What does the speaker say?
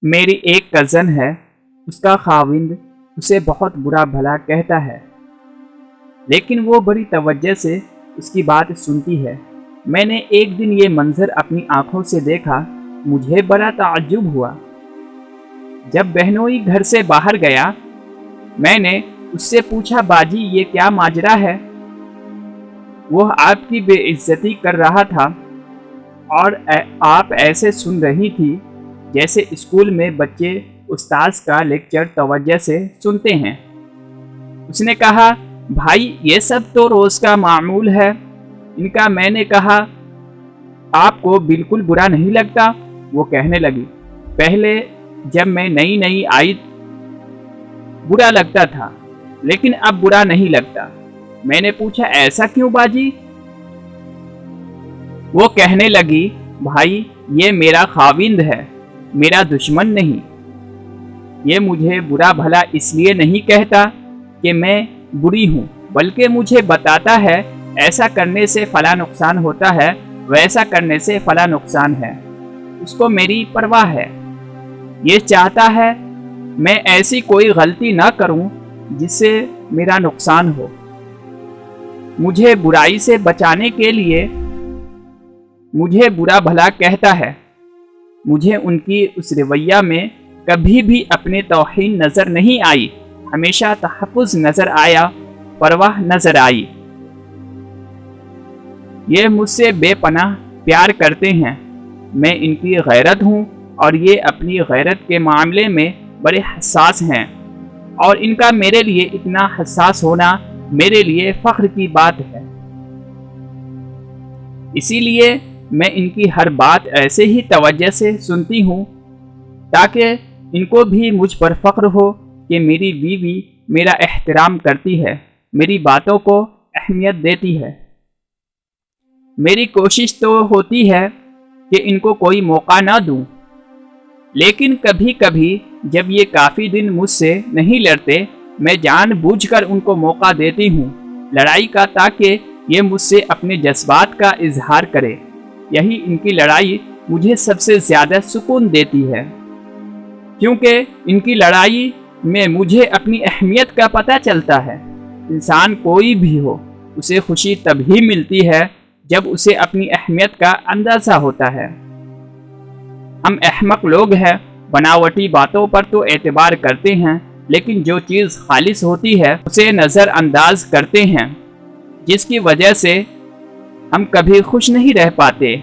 میری ایک کزن ہے، اس کا خاوند اسے بہت برا بھلا کہتا ہے، لیکن وہ بڑی توجہ سے اس کی بات سنتی ہے۔ میں نے ایک دن یہ منظر اپنی آنکھوں سے دیکھا، مجھے بڑا تعجب ہوا۔ جب بہنوئی گھر سے باہر گیا، میں نے اس سے پوچھا، باجی یہ کیا ماجرا ہے؟ وہ آپ کی بے عزتی کر رہا تھا اور آپ ایسے سن رہی تھی جیسے اسکول میں بچے استاذ کا لیکچر توجہ سے سنتے ہیں۔ اس نے کہا، بھائی یہ سب تو روز کا معمول ہے ان کا۔ میں نے کہا، آپ کو بالکل برا نہیں لگتا؟ وہ کہنے لگی، پہلے جب میں نئی آئی برا لگتا تھا، لیکن اب برا نہیں لگتا۔ میں نے پوچھا، ایسا کیوں باجی؟ وہ کہنے لگی، بھائی یہ میرا خاوند ہے، میرا دشمن نہیں۔ یہ مجھے برا بھلا اس لیے نہیں کہتا کہ میں بری ہوں، بلکہ مجھے بتاتا ہے ایسا کرنے سے فلاں نقصان ہوتا ہے، ویسا کرنے سے فلاں نقصان ہے۔ اس کو میری پرواہ ہے، یہ چاہتا ہے میں ایسی کوئی غلطی نہ کروں جس سے میرا نقصان ہو۔ مجھے برائی سے بچانے کے لیے مجھے برا بھلا کہتا ہے۔ مجھے ان کی اس رویہ میں کبھی بھی اپنے توہین نظر نہیں آئی، ہمیشہ تحفظ نظر آیا، پرواہ نظر آئی۔ یہ مجھ سے بے پناہ پیار کرتے ہیں، میں ان کی غیرت ہوں اور یہ اپنی غیرت کے معاملے میں بڑے حساس ہیں، اور ان کا میرے لیے اتنا حساس ہونا میرے لیے فخر کی بات ہے۔ اسی لیے میں ان کی ہر بات ایسے ہی توجہ سے سنتی ہوں تاکہ ان کو بھی مجھ پر فخر ہو کہ میری بیوی میرا احترام کرتی ہے، میری باتوں کو اہمیت دیتی ہے۔ میری کوشش تو ہوتی ہے کہ ان کو کوئی موقع نہ دوں، لیکن کبھی کبھی جب یہ کافی دن مجھ سے نہیں لڑتے، میں جان بوجھ کر ان کو موقع دیتی ہوں لڑائی کا، تاکہ یہ مجھ سے اپنے جذبات کا اظہار کرے۔ یہی ان کی لڑائی مجھے سب سے زیادہ سکون دیتی ہے، کیونکہ ان کی لڑائی میں مجھے اپنی اہمیت کا پتہ چلتا ہے۔ انسان کوئی بھی ہو، اسے خوشی تبھی ملتی ہے جب اسے اپنی اہمیت کا اندازہ ہوتا ہے۔ ہم احمق لوگ ہیں، بناوٹی باتوں پر تو اعتبار کرتے ہیں، لیکن جو چیز خالص ہوتی ہے اسے نظر انداز کرتے ہیں، جس کی وجہ سے ہم کبھی خوش نہیں رہ پاتے۔